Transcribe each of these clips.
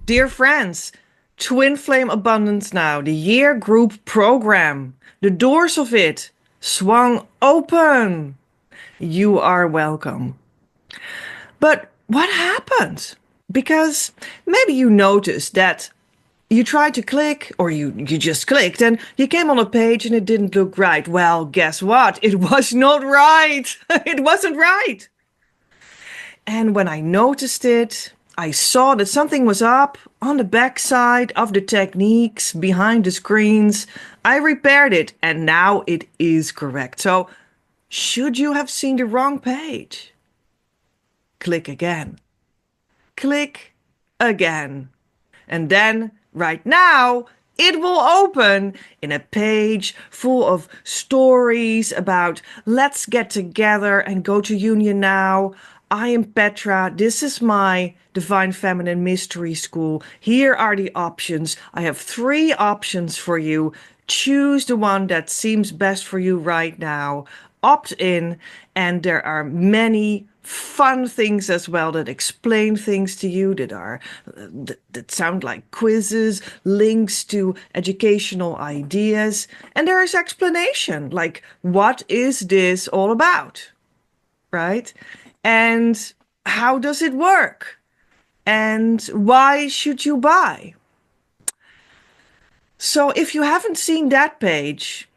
Dear friends, Twin Flame Abundance Now, the year group program. The doors of it swung open. You are welcome. But what happened? Because maybe you noticed that you tried to click, or you just clicked, and you came on a page and it didn't look right. Well, guess what? It was not right. It wasn't right. And when I noticed it, I saw that something was up on the backside of the techniques behind the screens. I repaired it and now it is correct. So, should you have seen the wrong page? Click again. Click again. And then, right now, it will open in a page full of stories about let's get together and go to Union now. I am Petra. This is my Divine Feminine Mystery School. Here are the options. I have 3 options for you. Choose the one that seems best for you right now. Opt in, and there are many fun things as well that explain things to you that sound like quizzes, links to educational ideas, and there is explanation like what is this all about, right? And how does it work? And why should you buy? So if you haven't seen that page,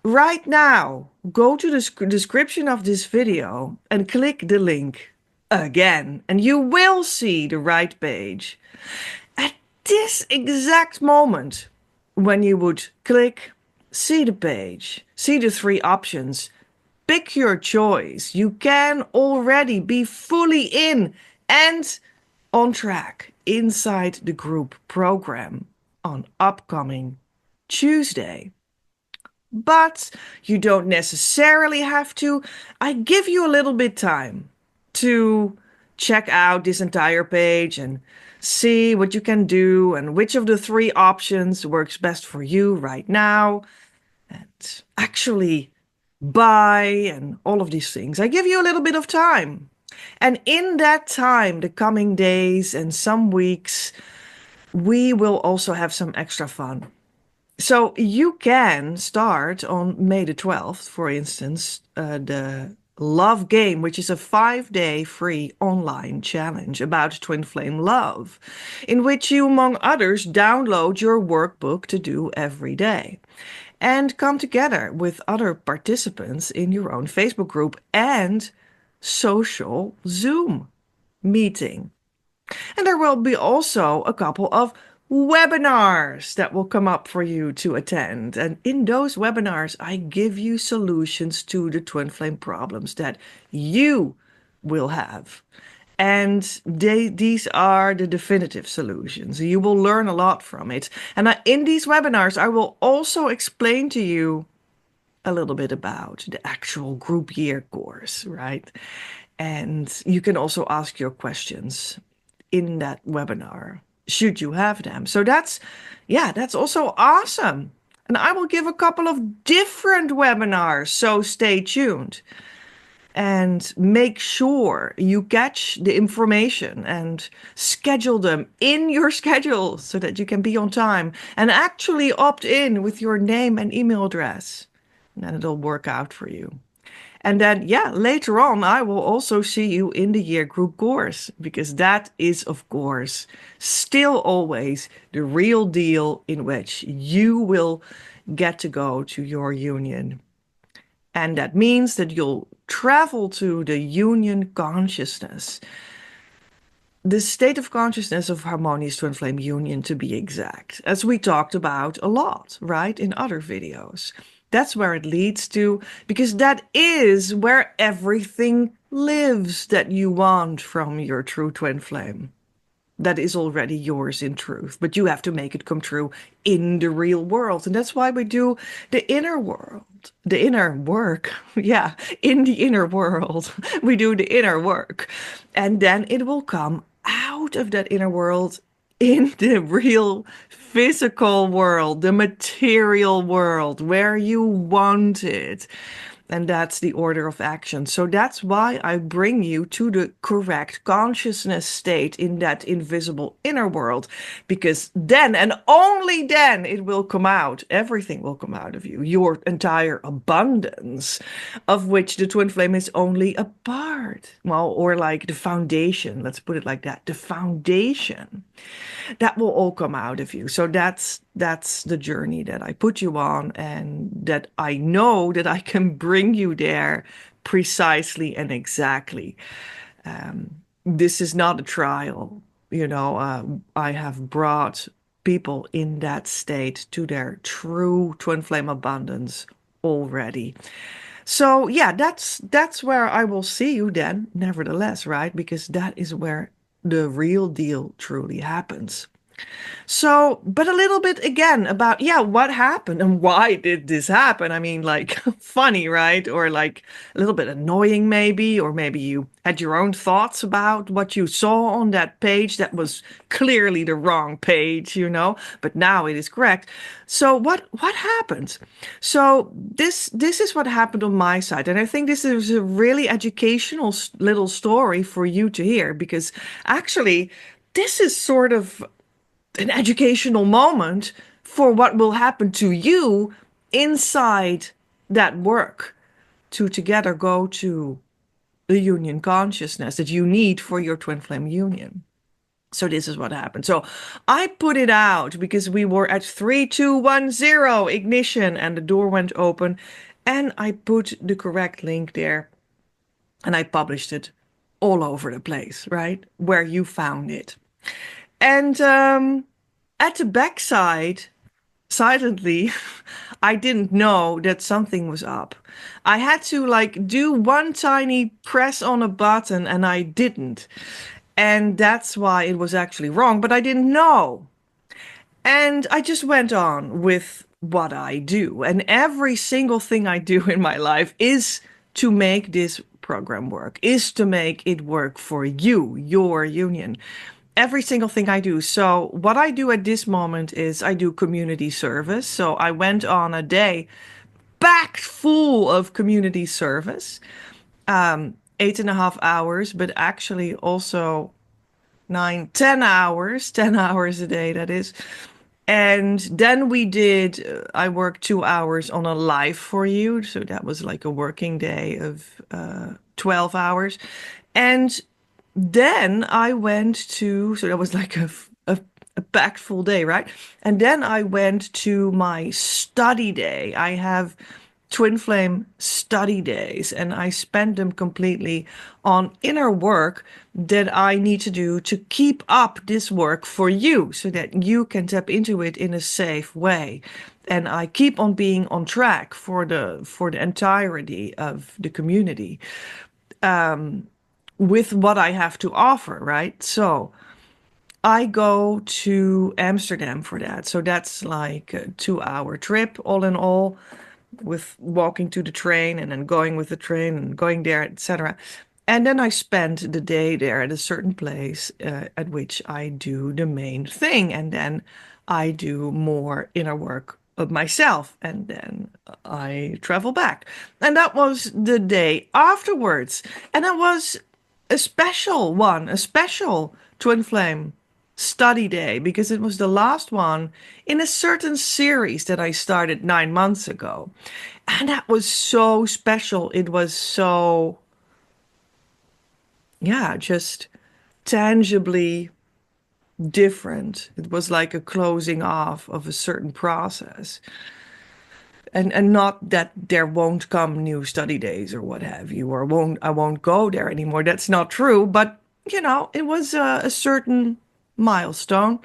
right now, go to the description of this video and click the link again, and you will see the right page. At this exact moment, when you would click, see the page, see the 3 options, pick your choice. You can already be fully in and on track inside the group program on upcoming Tuesday. But you don't necessarily have to. I give you a little bit time to check out this entire page and see what you can do and which of the 3 options works best for you right now, and actually buy and all of these things. I give you a little bit of time. And in that time, the coming days and some weeks, we will also have some extra fun. So you can start on May the 12th, for instance, the Love Game, which is a 5-day free online challenge about twin flame love, in which you, among others, download your workbook to do every day and come together with other participants in your own Facebook group and social Zoom meeting. And there will be also a couple of webinars that will come up for you to attend. And in those webinars, I give you solutions to the twin flame problems that you will have. And these are the definitive solutions. You will learn a lot from it. And in these webinars, I will also explain to you a little bit about the actual group year course, right? And you can also ask your questions in that webinar, should you have them. So that's also awesome. And I will give a couple of different webinars, so stay tuned. And make sure you catch the information and schedule them in your schedule so that you can be on time and actually opt in with your name and email address. And then it'll work out for you. And then, later on, I will also see you in the year group course, because that is, of course, still always the real deal in which you will get to go to your union. And that means that you'll travel to the union consciousness, the state of consciousness of harmonious twin flame union, to be exact, as we talked about a lot, right, in other videos. That's where it leads to, because that is where everything lives that you want from your true twin flame. That is already yours in truth, but you have to make it come true in the real world. And that's why we do the inner world, the inner work. Yeah, in the inner world, we do the inner work. And then it will come out of that inner world in the real physical world, the material world, where you want it. And that's the order of action. So that's why I bring you to the correct consciousness state in that invisible inner world, because then and only then it will come out. Everything will come out of you, your entire abundance, of which the twin flame is only a part. Well, or like the foundation, let's put it like that, the foundation that will all come out of you. So that's the journey that I put you on, and that I know that I can bring you there precisely and exactly. This is not a trial, I have brought people in that state to their true twin flame abundance already. So yeah, that's where I will see you then, nevertheless, right? Because that is where the real deal truly happens. So, but a little bit again about, yeah, what happened and why did this happen? I mean, like, funny, right? Or like a little bit annoying, maybe, or maybe you had your own thoughts about what you saw on that page that was clearly the wrong page, but now it is correct. So what happened? So this is what happened on my side. And I think this is a really educational little story for you to hear, because actually this is sort of an educational moment for what will happen to you inside that work to together go to the union consciousness that you need for your twin flame union. So this is what happened. So I put it out because we were at 3210 ignition and the door went open, and I put the correct link there and I published it all over the place, right? Where you found it. And at the backside, silently, I didn't know that something was up. I had to like do one tiny press on a button and I didn't. And that's why it was actually wrong, but I didn't know. And I just went on with what I do. And every single thing I do in my life is to make this program work, is to make it work for you, your union. Every single thing I do. So what I do at this moment is I do community service. So I went on a day packed full of community service, 8.5 hours, but actually also 10 hours a day, that is. And then I worked 2 hours on a live for you. So that was like a working day of 12 hours. And then I went so that was like a packed full day, right? And then I went to my study day. I have twin flame study days, and I spend them completely on inner work that I need to do to keep up this work for you so that you can tap into it in a safe way. And I keep on being on track for the entirety of the community. With what I have to offer, right? So I go to Amsterdam for that. So that's like a 2 hour trip all in all, with walking to the train and then going with the train and going there, etc. And then I spend the day there at a certain place at which I do the main thing. And then I do more inner work of myself. And then I travel back. And that was the day afterwards. And that was a special twin flame study day, because it was the last one in a certain series that I started 9 months ago. And that was so special. It was so, yeah, just tangibly different. It was like a closing off of a certain process. And not that there won't come new study days or what have you, or I won't go there anymore. That's not true. But, it was a certain milestone.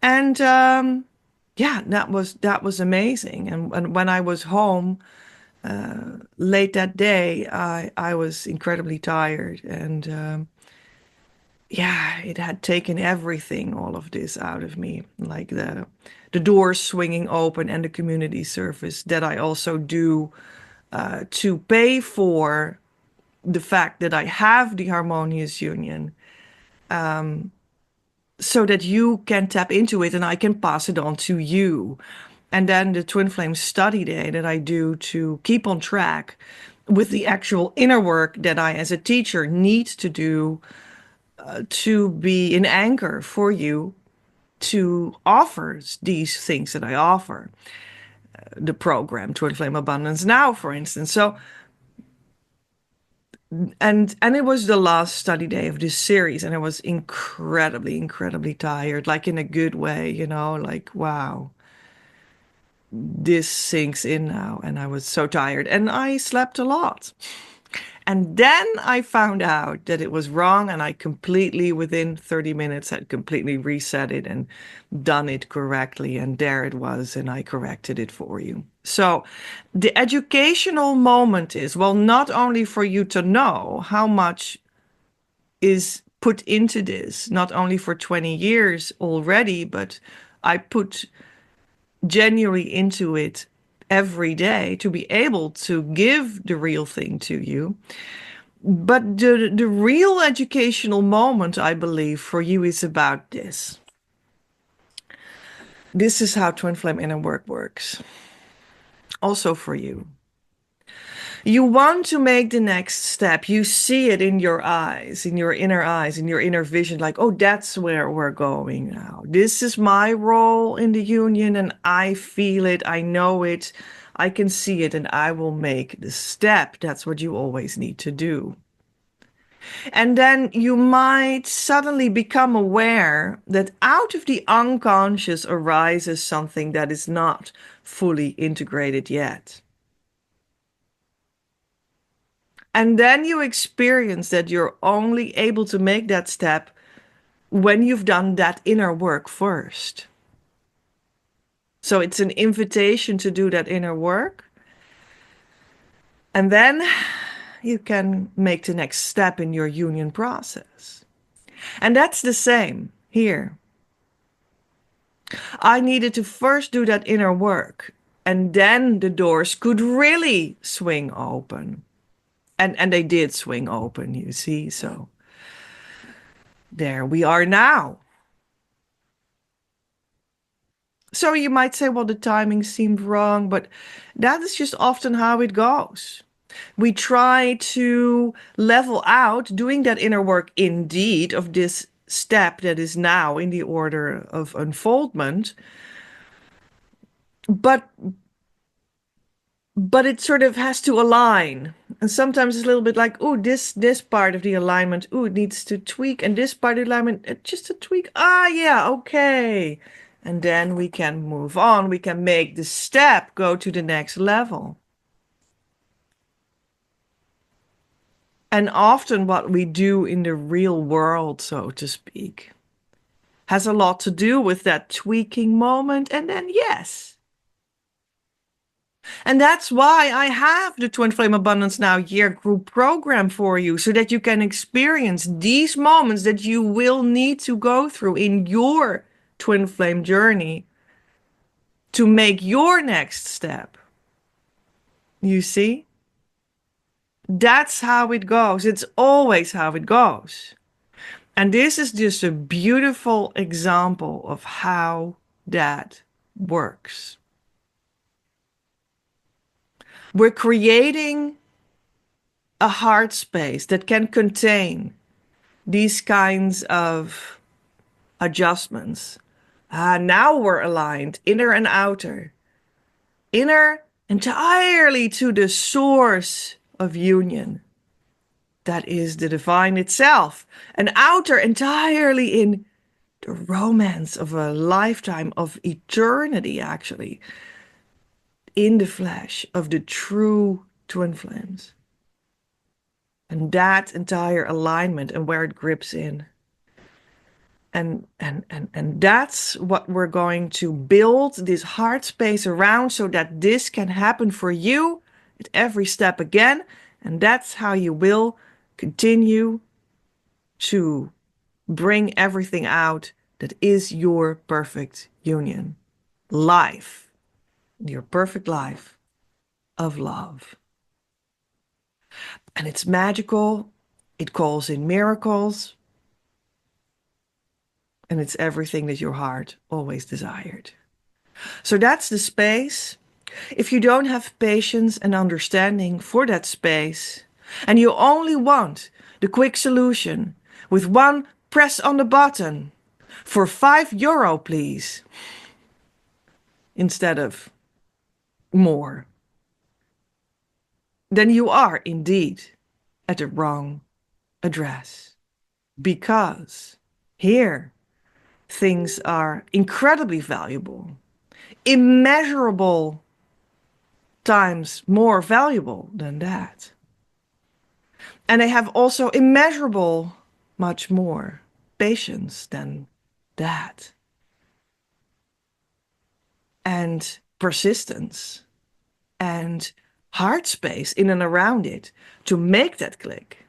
And yeah, that was amazing. And when I was home late that day, I was incredibly tired. And yeah, it had taken everything, all of this out of me, like the doors swinging open and the community service that I also do to pay for the fact that I have the harmonious union, so that you can tap into it and I can pass it on to you. And then the twin flame study day that I do to keep on track with the actual inner work that I, as a teacher, need to do to be an anchor for you to offer these things that I offer. The program Twin Flame Abundance Now, for instance. So, and it was the last study day of this series, and I was incredibly tired, like in a good way, like wow, this sinks in now. And I was so tired, and I slept a lot. And then I found out that it was wrong, and I completely, within 30 minutes, had completely reset it and done it correctly. And there it was, and I corrected it for you. So the educational moment is, well, not only for you to know how much is put into this, not only for 20 years already, but I put genuinely into it every day to be able to give the real thing to you. But the real educational moment, I believe, for you is about this. This is how Twin Flame Inner Work works. Also for you. You want to make the next step. You see it in your eyes, in your inner vision, like, oh, that's where we're going now. This is my role in the union, and I feel it, I know it, I can see it, and I will make the step. That's what you always need to do. And then you might suddenly become aware that out of the unconscious arises something that is not fully integrated yet. And then you experience that you're only able to make that step when you've done that inner work first. So it's an invitation to do that inner work. And then you can make the next step in your union process. And that's the same here. I needed to first do that inner work, and then the doors could really swing open. And they did swing open, you see. So there we are now. So you might say, well, the timing seemed wrong, but that is just often how it goes. We try to level out doing that inner work indeed of this step that is now in the order of unfoldment. But it sort of has to align. And sometimes it's a little bit like, oh, this part of the alignment, oh, it needs to tweak. And this part of the alignment, just a tweak. Ah, yeah, okay. And then we can move on. We can make the step go to the next level. And often what we do in the real world, so to speak, has a lot to do with that tweaking moment. And then, yes. And that's why I have the Twin Flame Abundance Now Year Group program for you, so that you can experience these moments that you will need to go through in your Twin Flame journey to make your next step. You see? That's how it goes. It's always how it goes. And this is just a beautiful example of how that works. We're creating a heart space that can contain these kinds of adjustments. Now we're aligned, inner and outer. Inner entirely to the source of union. That is the divine itself. And outer entirely in the romance of a lifetime of eternity, actually. In the flesh of the true twin flames. And that entire alignment and where it grips in. And that's what we're going to build this heart space around, so that this can happen for you at every step again. And that's how you will continue to bring everything out that is your perfect union. Life. Your perfect life of love. And it's magical. It calls in miracles. And it's everything that your heart always desired. So that's the space. If you don't have patience and understanding for that space, and you only want the quick solution with one press on the button for €5, please, instead of more, then you are indeed at the wrong address. Because here, things are incredibly valuable, immeasurable times more valuable than that. And they have also immeasurable much more patience than that. And persistence and heart space in and around it to make that click.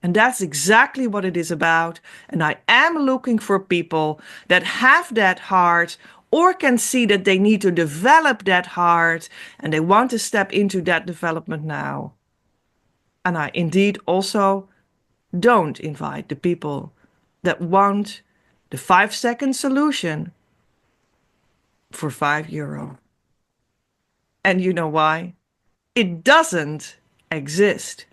And that's exactly what it is about. And I am looking for people that have that heart or can see that they need to develop that heart and they want to step into that development now. And I indeed also don't invite the people that want the 5-second solution for €5. And you know why? It doesn't exist.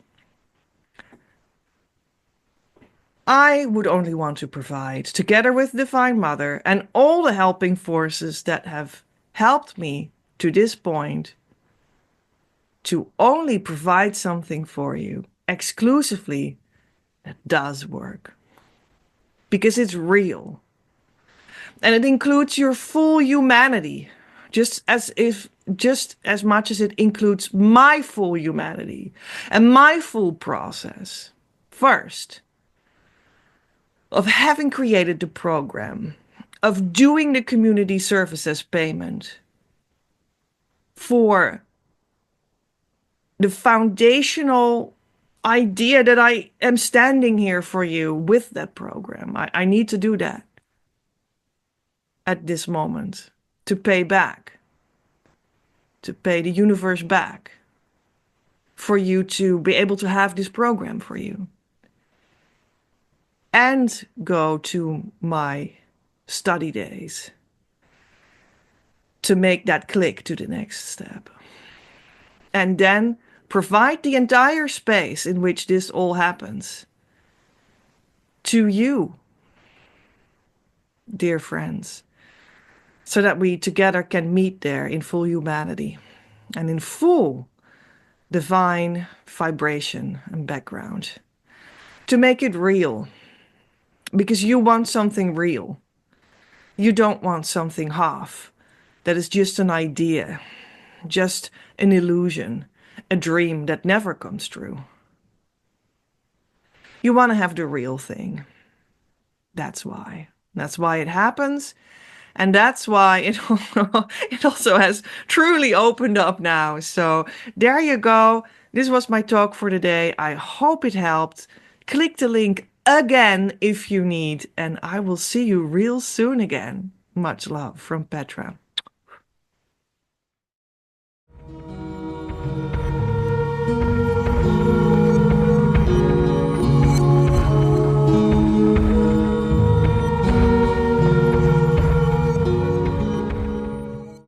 I would only want to provide, together with Divine Mother and all the helping forces that have helped me to this point, to only provide something for you exclusively that does work. Because it's real. And it includes your full humanity, just as much as it includes my full humanity and my full process. First, of having created the program, of doing the community services payment for the foundational idea that I am standing here for you with that program. I need to do that at this moment to pay back, to pay the universe back for you to be able to have this program for you. And go to my study days to make that click to the next step. And then provide the entire space in which this all happens to you, dear friends, so that we together can meet there in full humanity and in full divine vibration and background to make it real. Because you want something real. You don't want something half that is just an idea, just an illusion, a dream that never comes true. You want to have the real thing. That's why. That's why it happens. And that's why it also has truly opened up now. So there you go. This was my talk for today. I hope it helped. Click the link again if you need, and I will see you real soon again. Much love from Petra.